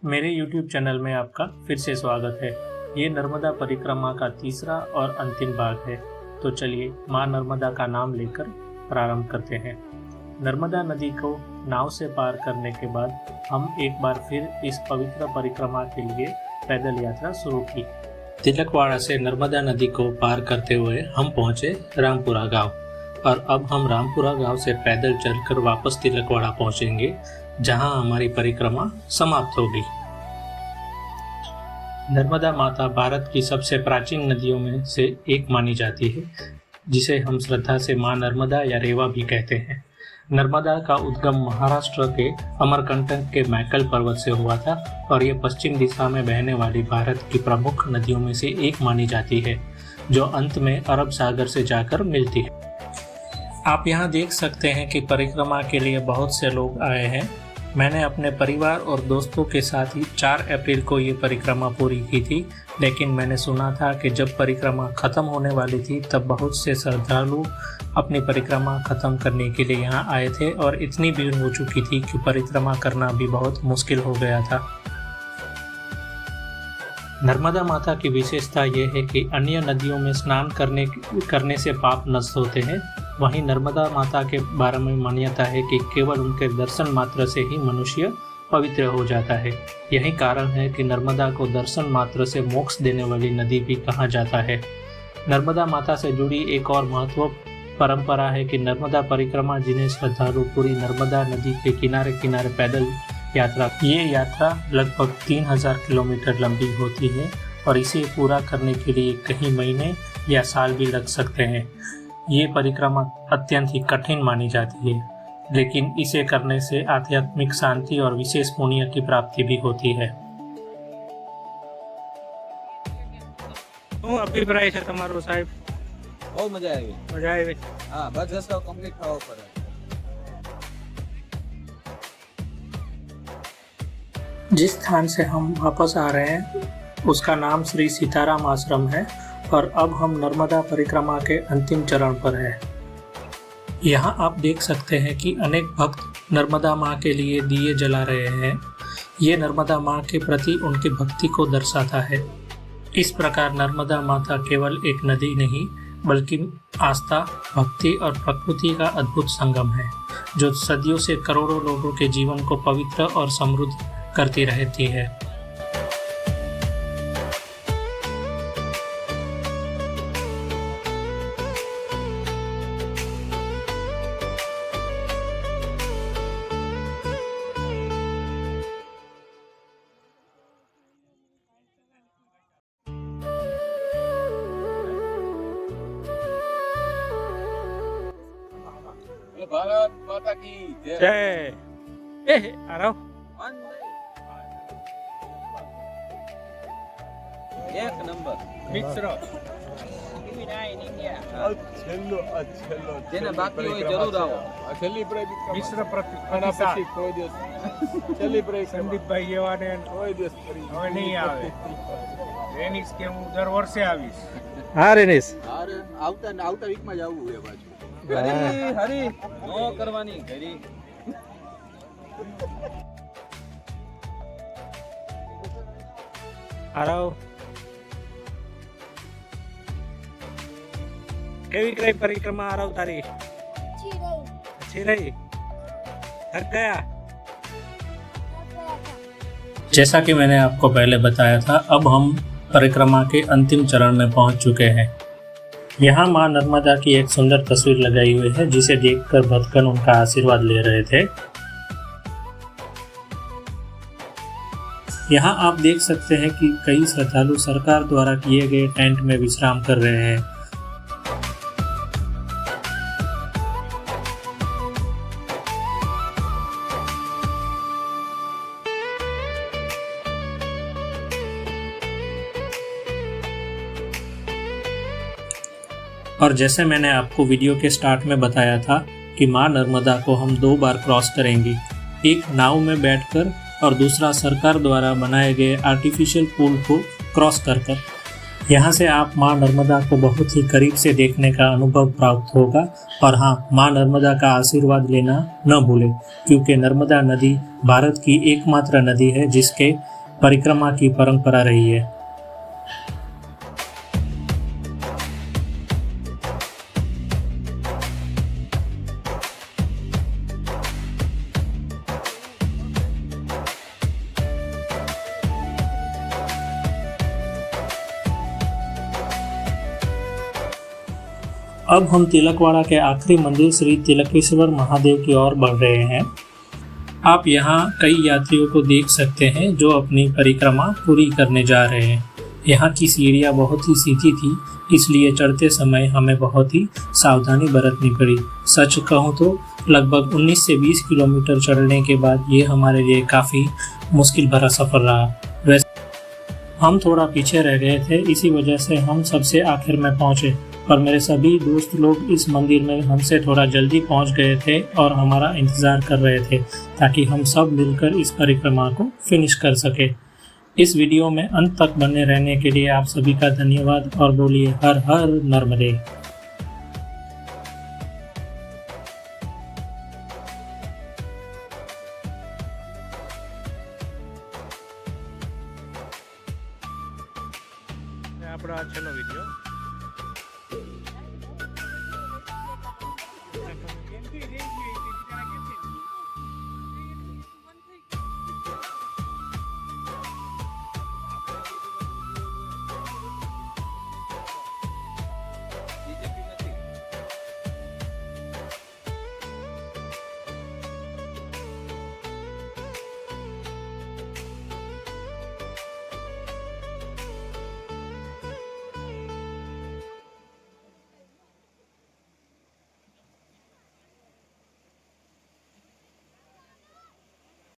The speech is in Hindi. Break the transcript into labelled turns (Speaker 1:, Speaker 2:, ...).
Speaker 1: मेरे YouTube चैनल में आपका फिर से स्वागत है। ये नर्मदा परिक्रमा का तीसरा और अंतिम भाग है। तो चलिए माँ नर्मदा का नाम लेकर प्रारंभ करते हैं। नर्मदा नदी को नाव से पार करने के बाद हम एक बार फिर इस पवित्र परिक्रमा के लिए पैदल यात्रा शुरू की। तिलकवाड़ा से नर्मदा नदी को पार करते हुए हम पहुंचे रामपुरा गांव और अब हम रामपुरा गांव से पैदल चलकर वापस तिलकवाड़ा पहुंचेंगे, जहां हमारी परिक्रमा समाप्त होगी। नर्मदा माता भारत की सबसे प्राचीन नदियों में से एक मानी जाती है, जिसे हम श्रद्धा से मां नर्मदा या रेवा भी कहते हैं। नर्मदा का उद्गम महाराष्ट्र के अमरकंटक के मैकल पर्वत से हुआ था और ये पश्चिम दिशा में बहने वाली भारत की प्रमुख नदियों में से एक मानी जाती है, जो अंत में अरब सागर से जाकर मिलती है। आप यहाँ देख सकते हैं कि परिक्रमा के लिए बहुत से लोग आए हैं। मैंने अपने परिवार और दोस्तों के साथ ही 4 अप्रैल को ये परिक्रमा पूरी की थी, लेकिन मैंने सुना था कि जब परिक्रमा ख़त्म होने वाली थी तब बहुत से श्रद्धालु अपनी परिक्रमा ख़त्म करने के लिए यहाँ आए थे और इतनी भीड़ हो चुकी थी कि परिक्रमा करना भी बहुत मुश्किल हो गया था। नर्मदा माता की विशेषता ये है कि अन्य नदियों में स्नान करने से पाप नष्ट होते हैं, वहीं नर्मदा माता के बारे में मान्यता है कि केवल उनके दर्शन मात्र से ही मनुष्य पवित्र हो जाता है। यही कारण है कि नर्मदा को दर्शन मात्र से मोक्ष देने वाली नदी भी कहा जाता है। नर्मदा माता से जुड़ी एक और महत्वपूर्ण परंपरा है कि नर्मदा परिक्रमा, जिन्हें श्रद्धालु पूरी नर्मदा नदी के किनारे किनारे पैदल ये यात्रा लगभग 3000 किलोमीटर लंबी होती है और इसे पूरा करने के लिए कई महीने या साल भी लग सकते हैं। ये परिक्रमा अत्यंत ही कठिन मानी जाती है, लेकिन इसे करने से आध्यात्मिक शांति और विशेष पुण्य की प्राप्ति भी होती है। अभिप्राय है તમારો સાહેબ?
Speaker 2: બહુ મજા આવી। હા, બસ રસ્તો કમ્પ્લીટ થવો પડે।
Speaker 1: जिस स्थान से हम वापस आ रहे हैं उसका नाम श्री सीताराम आश्रम है और अब हम नर्मदा परिक्रमा के अंतिम चरण पर हैं। यहाँ आप देख सकते हैं कि अनेक भक्त नर्मदा माँ के लिए दिए जला रहे हैं। ये नर्मदा माँ के प्रति उनकी भक्ति को दर्शाता है। इस प्रकार नर्मदा माता केवल एक नदी नहीं, बल्कि आस्था, भक्ति और प्रकृति का अद्भुत संगम है, जो सदियों से करोड़ों लोगों के जीवन को पवित्र और समृद्ध करती रहती है।
Speaker 2: भारत माता की
Speaker 1: जय। आ रहा हूँ।
Speaker 2: एक नंबर
Speaker 1: मिश्र
Speaker 2: જેને બાકી હોય જરૂર આવો। છેલ્લી
Speaker 1: મિશ્ર સંદીપભાઈ જેવાને
Speaker 2: કોઈ દિવસ
Speaker 1: હવે નહીં આવે। રેનિસ કે હું દર વર્ષે આવીશ।
Speaker 3: હા રેનિસ,
Speaker 2: આવતા વીકમાં જ આવવું એ બાજુ। હરી નો કરવાની ઘરી।
Speaker 1: आ रहा हूँ। केवी कई परिक्रमा आ रहा हूँ तारी? अच्छी रही। थक गया? जैसा कि मैंने आपको पहले बताया था, अब हम परिक्रमा के अंतिम चरण में पहुंच चुके हैं। यहाँ माँ नर्मदा की एक सुंदर तस्वीर लगाई हुई है, जिसे देखकर भक्तगण उनका आशीर्वाद ले रहे थे। यहाँ आप देख सकते हैं कि कई श्रद्धालु सरकार द्वारा किए गए टेंट में विश्राम कर रहे हैं। और जैसे मैंने आपको वीडियो के स्टार्ट में बताया था कि माँ नर्मदा को हम 2 बार क्रॉस करेंगे, एक नाव में बैठकर और दूसरा सरकार द्वारा बनाए गए आर्टिफिशियल पुल को क्रॉस कर कर। यहाँ से आप माँ नर्मदा को बहुत ही करीब से देखने का अनुभव प्राप्त होगा। और हाँ, माँ नर्मदा का आशीर्वाद लेना न भूलें, क्योंकि नर्मदा नदी भारत की एकमात्र नदी है जिसके परिक्रमा की परंपरा रही है। अब हम तिलकवाड़ा के आखिरी मंदिर श्री तिलकेश्वर महादेव की ओर बढ़ रहे हैं। आप यहाँ कई यात्रियों को देख सकते हैं जो अपनी परिक्रमा पूरी करने जा रहे हैं। यहाँ की सीढ़ियाँ बहुत ही सीधी थी, इसलिए चढ़ते समय हमें बहुत ही सावधानी बरतनी पड़ी। सच कहूँ तो लगभग 19 से 20 किलोमीटर चढ़ने के बाद ये हमारे लिए काफ़ी मुश्किल भरा सफ़र रहा। वैसे हम थोड़ा पीछे रह गए थे, इसी वजह से हम सबसे आखिर में पहुँचे, पर मेरे सभी दोस्त लोग इस मंदिर में हमसे थोड़ा जल्दी पहुंच गए थे और हमारा इंतज़ार कर रहे थे ताकि हम सब मिलकर इस परिक्रमा को फिनिश कर सके। इस वीडियो में अंत तक बने रहने के लिए आप सभी का धन्यवाद और बोलिए हर हर नर्मदे।
Speaker 3: આપણા છેલ્લો વિડીયો